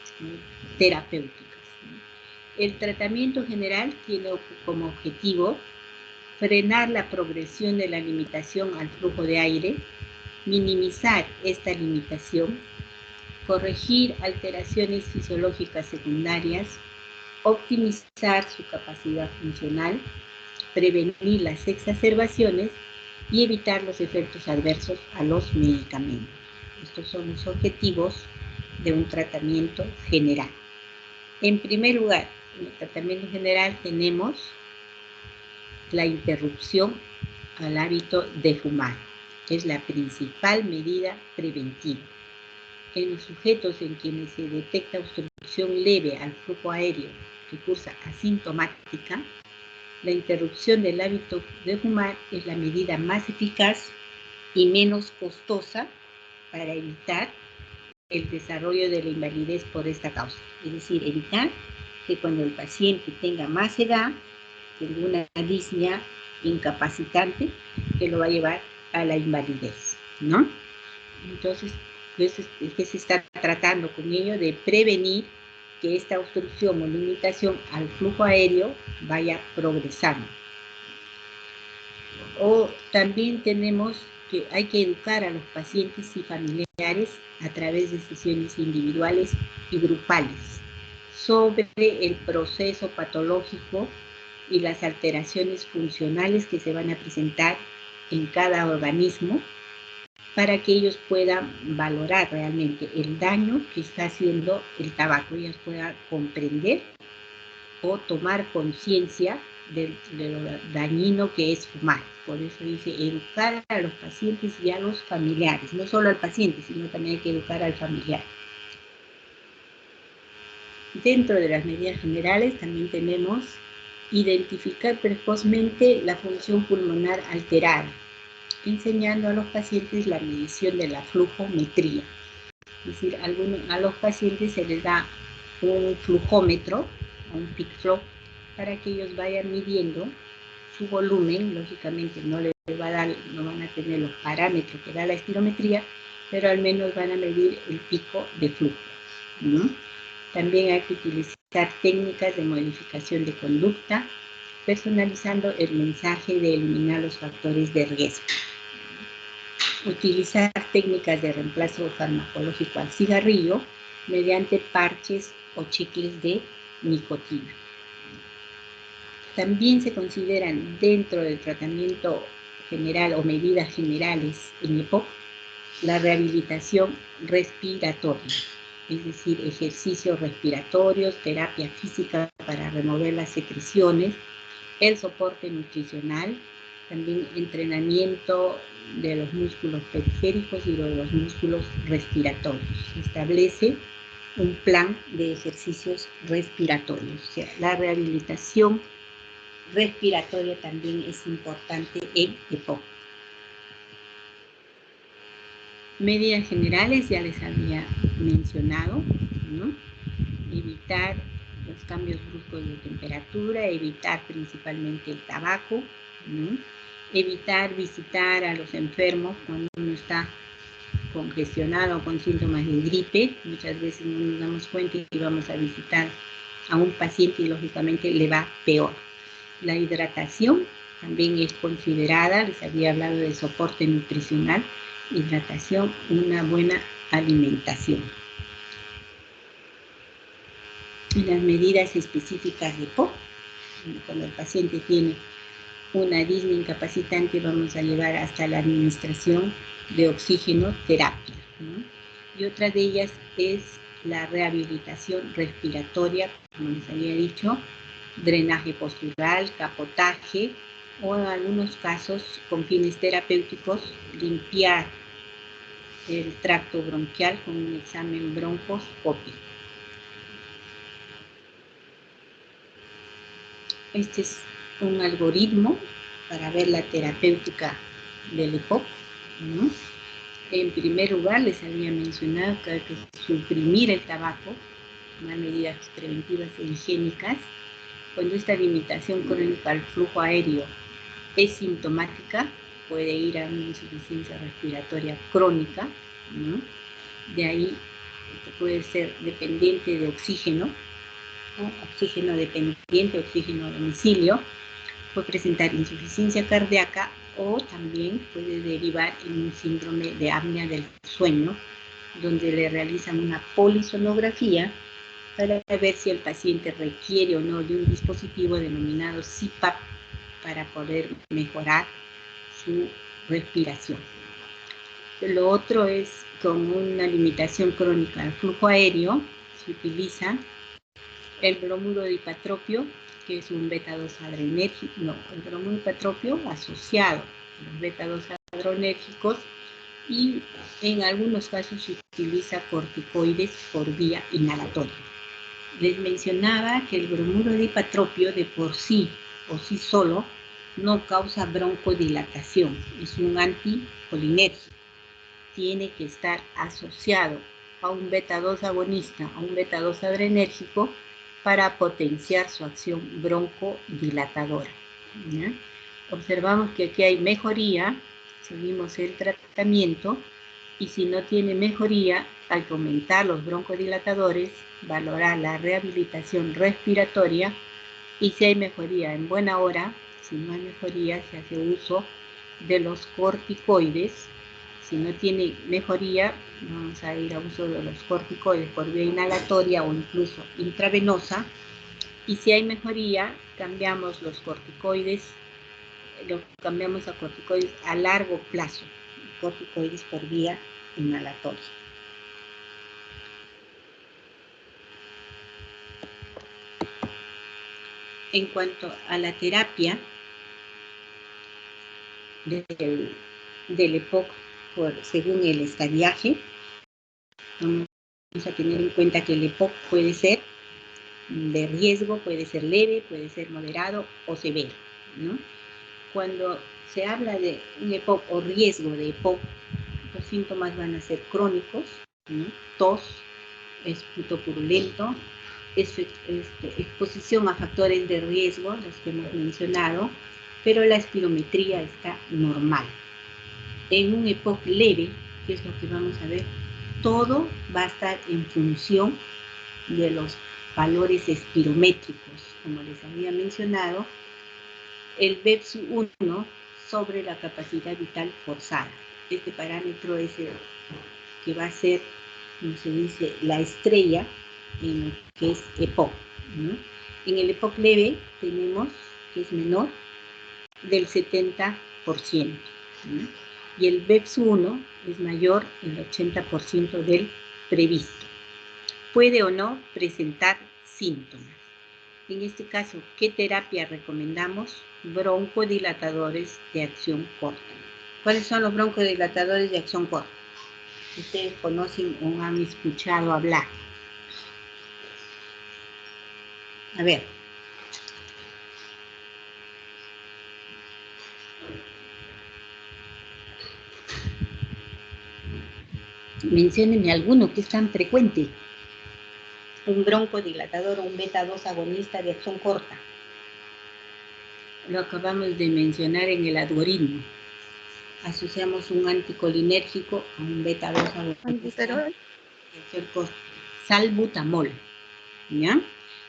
terapéuticas. El tratamiento general tiene como objetivo frenar la progresión de la limitación al flujo de aire, minimizar esta limitación, corregir alteraciones fisiológicas secundarias, optimizar su capacidad funcional, prevenir las exacerbaciones y evitar los efectos adversos a los medicamentos. Estos son los objetivos de un tratamiento general. En primer lugar, en el tratamiento general tenemos la interrupción al hábito de fumar. Es la principal medida preventiva. En los sujetos en quienes se detecta obstrucción leve al flujo aéreo que cursa asintomática, la interrupción del hábito de fumar es la medida más eficaz y menos costosa para evitar el desarrollo de la invalidez por esta causa. Es decir, evitar que cuando el paciente tenga más edad, tenga una disnea incapacitante que lo va a llevar a la invalidez, ¿no? Entonces, ¿qué se está tratando con ello? De prevenir que esta obstrucción o limitación al flujo aéreo vaya progresando. O también tenemos que hay que educar a los pacientes y familiares a través de sesiones individuales y grupales sobre el proceso patológico y las alteraciones funcionales que se van a presentar en cada organismo para que ellos puedan valorar realmente el daño que está haciendo el tabaco, ellos puedan comprender o tomar conciencia de lo dañino que es fumar. Por eso dice educar a los pacientes y a los familiares, no solo al paciente, sino también hay que educar al familiar. Dentro de las medidas generales también tenemos identificar precozmente la función pulmonar alterada, enseñando a los pacientes la medición de la flujometría. Es decir, a los pacientes se les da un flujómetro, un peak flow, para que ellos vayan midiendo su volumen. Lógicamente no van a tener los parámetros que da la espirometría, pero al menos van a medir el pico de flujo, ¿no? También hay que utilizar técnicas de modificación de conducta, personalizando el mensaje de eliminar los factores de riesgo. Utilizar técnicas de reemplazo farmacológico al cigarrillo mediante parches o chicles de nicotina. También se consideran dentro del tratamiento general o medidas generales en EPOC la rehabilitación respiratoria, es decir, ejercicios respiratorios, terapia física para remover las secreciones, el soporte nutricional, también entrenamiento de los músculos periféricos y de los músculos respiratorios. Se establece un plan de ejercicios respiratorios. O sea, la rehabilitación respiratoria también es importante en EPOC. Medidas generales ya les había mencionado, ¿no? Evitar los cambios bruscos de temperatura, evitar principalmente el tabaco, ¿no? Evitar visitar a los enfermos cuando uno está congestionado o con síntomas de gripe. Muchas veces no nos damos cuenta y vamos a visitar a un paciente y lógicamente le va peor. La hidratación también es considerada, les había hablado de soporte nutricional, hidratación, una buena alimentación. Y las medidas específicas de EPOC, cuando el paciente tiene una disnea incapacitante, vamos a llevar hasta la administración de oxígeno terapia, ¿no? Y otra de ellas es la rehabilitación respiratoria, como les había dicho, drenaje postural, capotaje, o en algunos casos, con fines terapéuticos, limpiar el tracto bronquial con un examen broncoscópico. Este es un algoritmo para ver la terapéutica del EPOC, ¿no? En primer lugar, les había mencionado que hay que suprimir el tabaco, tomar medidas preventivas e higiénicas. Cuando esta limitación crónica al flujo aéreo es sintomática, puede ir a una insuficiencia respiratoria crónica, ¿no? De ahí puede ser dependiente de oxígeno, ¿no? Oxígeno dependiente, oxígeno a domicilio, puede presentar insuficiencia cardíaca o también puede derivar en un síndrome de apnea del sueño, donde le realizan una polisonografía para ver si el paciente requiere o no de un dispositivo denominado CPAP para poder mejorar su respiración. Lo otro es con una limitación crónica al flujo aéreo, se utiliza el bromuro de hipatropio, que es un beta-2 adrenérgico, no, el bromuro de hipatropio asociado a los beta-2 adrenérgicos, y en algunos casos se utiliza corticoides por vía inhalatoria. Les mencionaba que el bromuro de hipatropio de por sí o sí solo no causa broncodilatación, es un anticolinérgico. Tiene que estar asociado a un beta-2 agonista, a un beta-2 adrenérgico, para potenciar su acción broncodilatadora, ¿ya? Observamos que aquí hay mejoría, seguimos el tratamiento, y si no tiene mejoría, hay que aumentar los broncodilatadores, valorar la rehabilitación respiratoria, y si hay mejoría en buena hora, si no hay mejoría, se hace uso de los corticoides. Si no tiene mejoría, vamos a ir a uso de los corticoides por vía inhalatoria o incluso intravenosa. Y si hay mejoría, cambiamos los corticoides, lo cambiamos a corticoides a largo plazo, corticoides por vía inhalatoria. En cuanto a la terapia del EPOC según el estadiaje, vamos a tener en cuenta que el EPOC puede ser de riesgo, puede ser leve, puede ser moderado o severo, ¿no? Cuando se habla de un EPOC o riesgo de EPOC, los síntomas van a ser crónicos, ¿no? Tos, esputo purulento, exposición a factores de riesgo, los que hemos mencionado, pero la espirometría está normal. En un EPOC leve, que es lo que vamos a ver, todo va a estar en función de los valores espirométricos, como les había mencionado, el BEPS-1 sobre la capacidad vital forzada. Este parámetro es el que va a ser, como se dice, la estrella en lo que es EPOC, ¿no? En el EPOC leve tenemos que es menor del 70%, ¿no? Y el BEPS-1 es mayor el 80% del previsto. Puede o no presentar síntomas. En este caso, ¿qué terapia recomendamos? Broncodilatadores de acción corta. ¿Cuáles son los broncodilatadores de acción corta? Ustedes conocen o han escuchado hablar. A ver. Menciónenme alguno que es tan frecuente. Un broncodilatador o un beta-2 agonista de acción corta. Lo acabamos de mencionar en el algoritmo. Asociamos un anticolinérgico a un beta-2 agonista de acción corta. Salbutamol, ¿ya?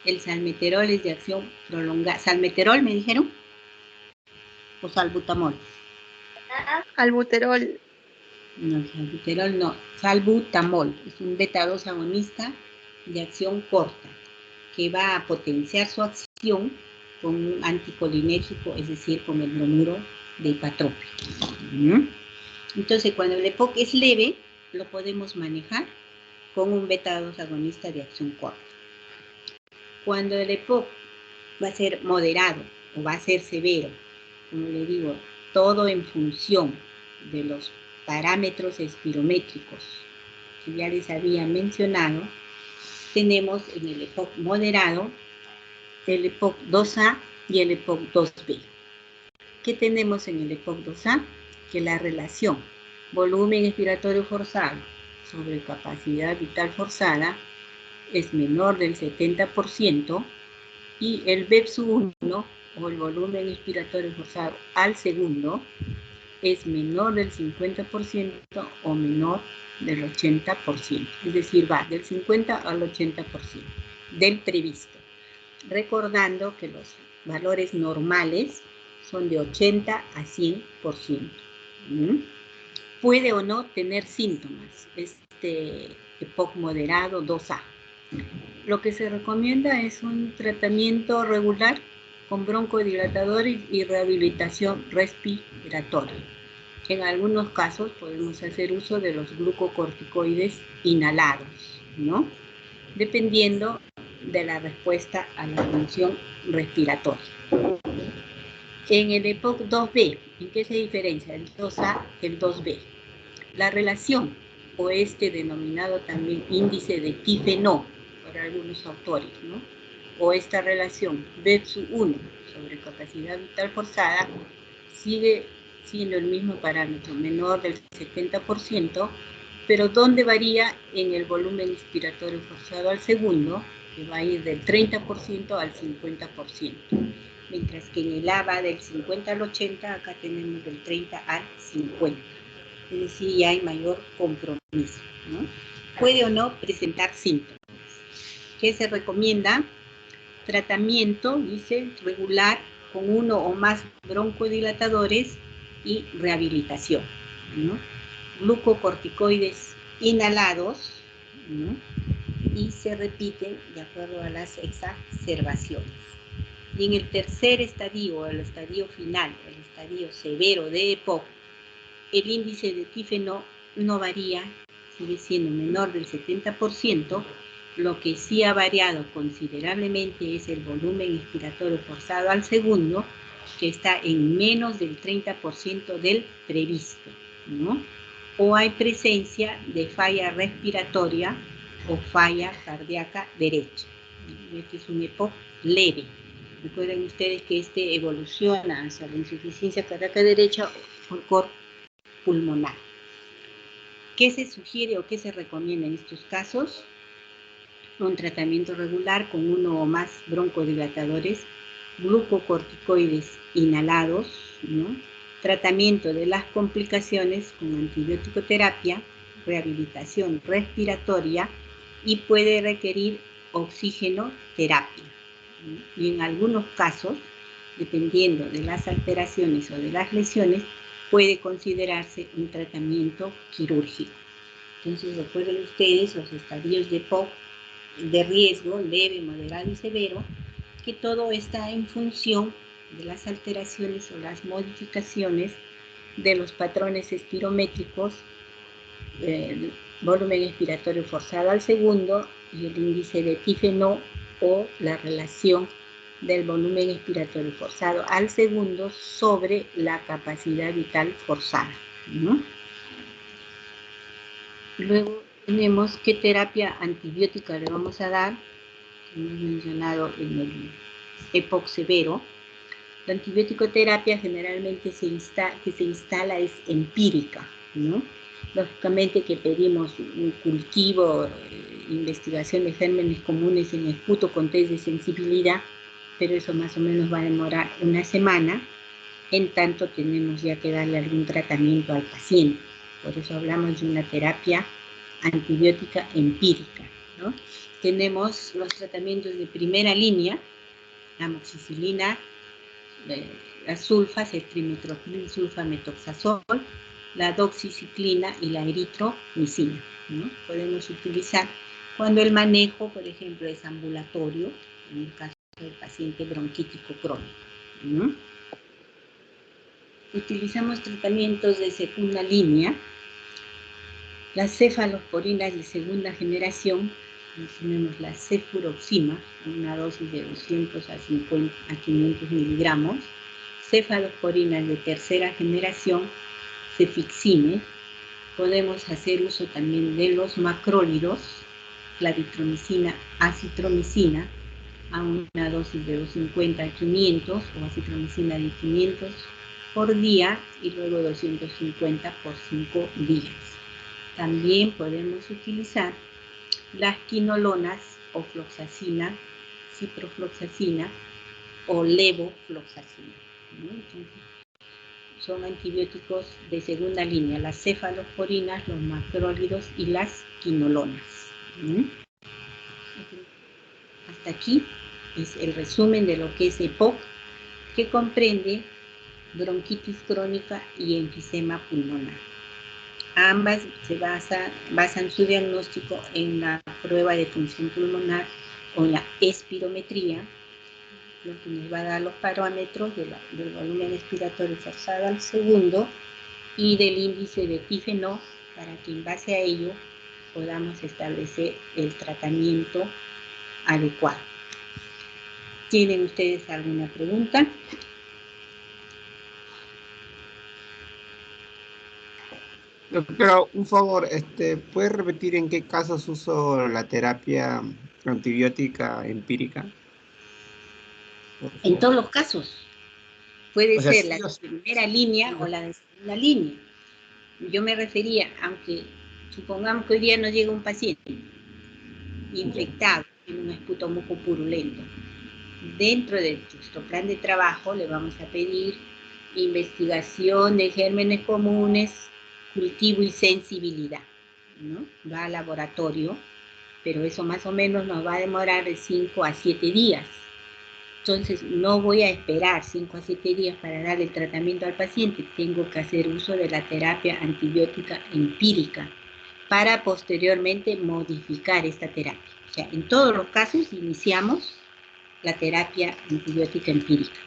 El salmeterol es de acción prolongada. ¿Salmeterol me dijeron? ¿O salbutamol? Albuterol. No, salbuterol no. Salbutamol es un beta-2 agonista de acción corta que va a potenciar su acción con un anticolinérgico, es decir, con el bromuro de ipatropio. Entonces, cuando el EPOC es leve, lo podemos manejar con un beta-2 agonista de acción corta. Cuando el EPOC va a ser moderado o va a ser severo, como le digo, todo en función de los parámetros espirométricos que ya les había mencionado, tenemos en el EPOC moderado el EPOC 2A y el EPOC 2B. ¿Qué tenemos en el EPOC 2A? Que la relación volumen expiratorio forzado sobre capacidad vital forzada es menor del 70% y el BEPS-1 o el volumen expiratorio forzado al segundo es menor del 50% o menor del 80%, es decir, va del 50 al 80% del previsto. Recordando que los valores normales son de 80 a 100%. Puede o no tener síntomas este EPOC moderado 2A. Lo que se recomienda es un tratamiento regular con broncodilatadores y rehabilitación respiratoria. En algunos casos podemos hacer uso de los glucocorticoides inhalados, ¿no? Dependiendo de la respuesta a la función respiratoria. En el EPOC 2B, ¿en qué se diferencia el 2A del 2B? La relación, o este denominado también índice de Tifenó, por algunos autores, ¿no? O esta relación BEPS-1 sobre capacidad vital forzada, sigue siendo el mismo parámetro, menor del 70%, pero donde varía en el volumen expiratorio forzado al segundo, que va a ir del 30% al 50%, mientras que en el A va del 50 al 80, acá tenemos del 30 al 50. Es decir, ya hay mayor compromiso, ¿no? Puede o no presentar síntomas. ¿Qué se recomienda? Tratamiento, dice, regular con uno o más broncodilatadores y rehabilitación, ¿no? Glucocorticoides inhalados, ¿no? Y se repiten de acuerdo a las exacerbaciones. Y en el tercer estadio, el estadio final, el estadio severo de EPOC, el índice de Tifenó no varía, sigue siendo menor del 70%, lo que sí ha variado considerablemente es el volumen expiratorio forzado al segundo, que está en menos del 30% del previsto, ¿no? O hay presencia de falla respiratoria o falla cardíaca derecha. Este es un EPOC leve. Recuerden ustedes que este evoluciona hacia la insuficiencia cardíaca derecha o cor pulmonar. ¿Qué se sugiere o qué se recomienda en estos casos? Un tratamiento regular con uno o más broncodilatadores, glucocorticoides inhalados, ¿no? Tratamiento de las complicaciones con antibiótico terapia, rehabilitación respiratoria y puede requerir oxígeno terapia, ¿no? Y en algunos casos, dependiendo de las alteraciones o de las lesiones, puede considerarse un tratamiento quirúrgico. Entonces, recuerden ustedes los estadios de POC de riesgo leve, moderado y severo, que todo está en función de las alteraciones o las modificaciones de los patrones espirométricos, el volumen expiratorio forzado al segundo y el índice de Tifenot o la relación del volumen expiratorio forzado al segundo sobre la capacidad vital forzada, ¿no? Luego tenemos qué terapia antibiótica le vamos a dar, como hemos mencionado en el EPOC severo. La antibiótico-terapia generalmente que se instala es empírica, ¿no? Lógicamente que pedimos un cultivo, investigación de gérmenes comunes en esputo con test de sensibilidad, pero eso más o menos va a demorar una semana. En tanto tenemos ya que darle algún tratamiento al paciente. Por eso hablamos de una terapia antibiótica empírica, ¿no? Tenemos los tratamientos de primera línea, la amoxicilina, las sulfas, el trimethoprim sulfametoxazol, la doxiciclina y la eritromicina, ¿no? Podemos utilizar cuando el manejo, por ejemplo, es ambulatorio, en el caso del paciente bronquítico crónico, ¿no? Utilizamos tratamientos de segunda línea, las cefalosporinas de segunda generación, tenemos la cefuroxima, una dosis de 200 a 500 miligramos, cefalosporinas de tercera generación, cefixime. Podemos hacer uso también de los macrólidos, claritromicina, acitromicina, a una dosis de 250 a 500 o acitromicina de 500 por día y luego 250 por 5 días. También podemos utilizar las quinolonas o floxacina, ciprofloxacina o levofloxacina, ¿no? Entonces, son antibióticos de segunda línea, las cefalosporinas, los macrólidos y las quinolonas, ¿no? Hasta aquí es el resumen de lo que es EPOC, que comprende bronquitis crónica y enfisema pulmonar. Ambas se basan su diagnóstico en la prueba de función pulmonar o en la espirometría, lo que nos va a dar los parámetros del volumen expiratorio forzado al segundo y del índice de Tifenot, para que en base a ello podamos establecer el tratamiento adecuado. ¿Tienen ustedes alguna pregunta? Doctora, un favor, ¿puede repetir en qué casos uso la terapia antibiótica empírica? En todos los casos. Puede O sea, ser la sí de primera línea o la de segunda línea. Yo me refería, aunque supongamos que hoy día nos llega un paciente infectado en un esputo mucopurulento. Dentro de nuestro plan de trabajo le vamos a pedir investigación de gérmenes comunes, cultivo y sensibilidad, ¿no? Va al laboratorio, pero eso más o menos nos va a demorar de 5 a 7 días. Entonces, no voy a esperar 5 a 7 días para dar el tratamiento al paciente. Tengo que hacer uso de la terapia antibiótica empírica para posteriormente modificar esta terapia. O sea, en todos los casos iniciamos la terapia antibiótica empírica.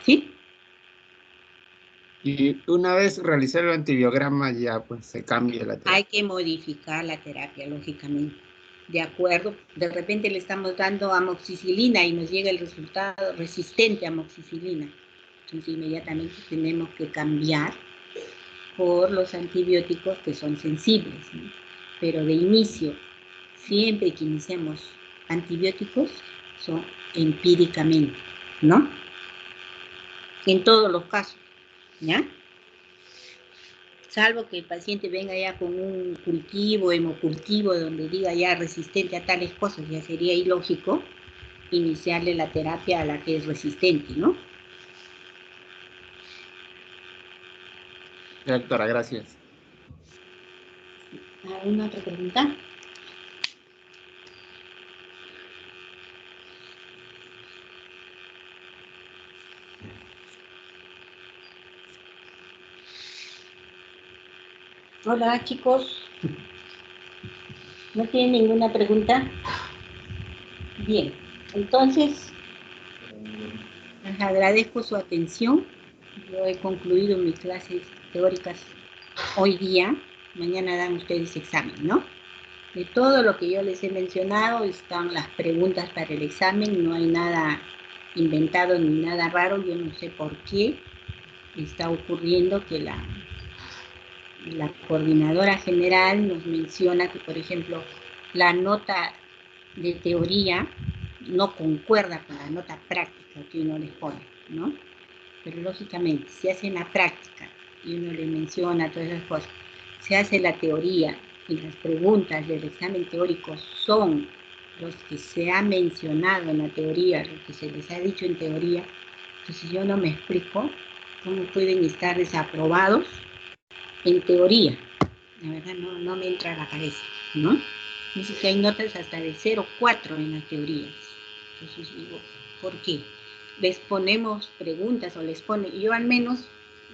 ¿Sí? Y una vez realizado el antibiograma ya pues se cambia la Hay terapia. que modificar la terapia, lógicamente. De acuerdo, de repente le estamos dando amoxicilina y nos llega el resultado resistente a amoxicilina. Entonces inmediatamente tenemos que cambiar por los antibióticos que son sensibles, ¿no? Pero de inicio, siempre que iniciemos antibióticos, son empíricamente, ¿no? En todos los casos, ¿ya? Salvo que el paciente venga ya con un cultivo, hemocultivo, donde diga ya resistente a tales cosas, ya sería ilógico iniciarle la terapia a la que es resistente, ¿no? Doctora, gracias. ¿Alguna otra pregunta? Hola chicos, ¿no tienen ninguna pregunta? Bien, entonces les agradezco su atención. Yo he concluido mis clases teóricas hoy día. Mañana dan ustedes examen, ¿no? De todo lo que yo les he mencionado están las preguntas para el examen. No hay nada inventado ni nada raro. Yo no sé por qué está ocurriendo que la coordinadora general nos menciona que, por ejemplo, la nota de teoría no concuerda con la nota práctica que uno les pone, ¿no? Pero lógicamente, si hacen la práctica y uno le menciona todas esas cosas, se hace la teoría y las preguntas del examen teórico son los que se ha mencionado en la teoría, lo que se les ha dicho en teoría, entonces yo no me explico cómo pueden estar desaprobados en teoría. La verdad no me entra a la cabeza, ¿no? Dice que hay notas hasta de 0,4 en las teorías. Entonces digo, ¿por qué? Les ponemos preguntas o les pone, yo al menos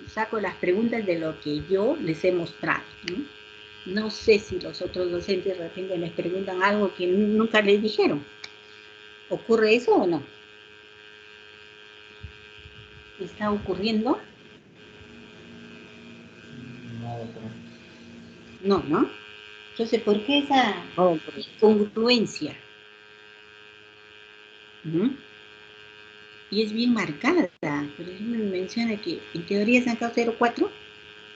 saco las preguntas de lo que yo les he mostrado, ¿no? No sé si los otros docentes de repente les preguntan algo que nunca les dijeron. ¿Ocurre eso o no? ¿Está ocurriendo? No, ¿no? Entonces, ¿por qué esa incongruencia? ¿Mm? Y es bien marcada. Por ejemplo, menciona que en teoría se han sacado 0,4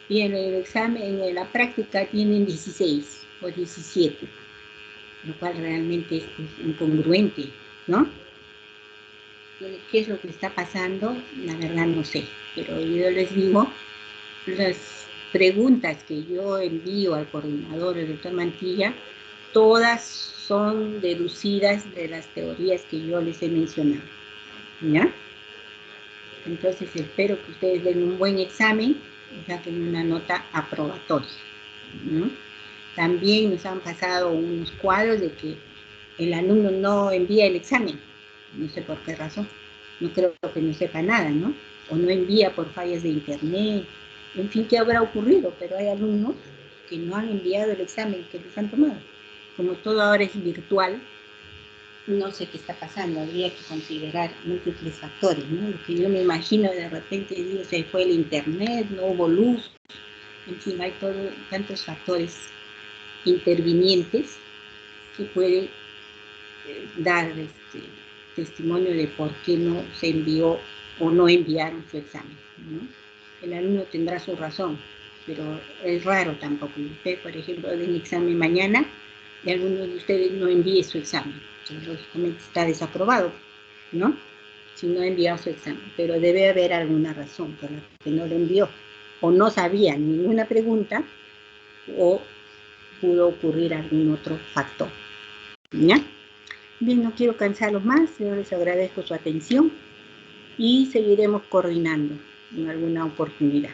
y en el examen, en la práctica tienen 16 o 17, lo cual realmente es incongruente, ¿no? ¿Qué es lo que está pasando? La verdad no sé, pero yo les digo, las preguntas que yo envío al coordinador, el doctor Mantilla, todas son deducidas de las teorías que yo les he mencionado, ¿ya? Entonces espero que ustedes den un buen examen y saquen una nota aprobatoria, ¿no? También nos han pasado unos cuadros de que el alumno no envía el examen, no sé por qué razón, no creo que no sepa nada, ¿no? O no envía por fallas de internet, en fin, ¿qué habrá ocurrido? Pero hay alumnos que no han enviado el examen que les han tomado. Como todo ahora es virtual, no sé qué está pasando, habría que considerar múltiples factores, ¿no? Lo que yo me imagino de repente, digo, se fue el internet, no hubo luz, en fin, hay tantos factores intervinientes que pueden dar testimonio de por qué no se envió o no enviaron su examen, ¿no? El alumno tendrá su razón, pero es raro tampoco. Usted, por ejemplo, den examen mañana y alguno de ustedes no envíe su examen. Entonces, lógicamente está desaprobado, ¿no? Si no ha enviado su examen. Pero debe haber alguna razón por la que no lo envió. O no sabía ninguna pregunta, o pudo ocurrir algún otro factor, ¿ya? Bien, no quiero cansarlos más, yo les agradezco su atención y seguiremos coordinando en alguna oportunidad.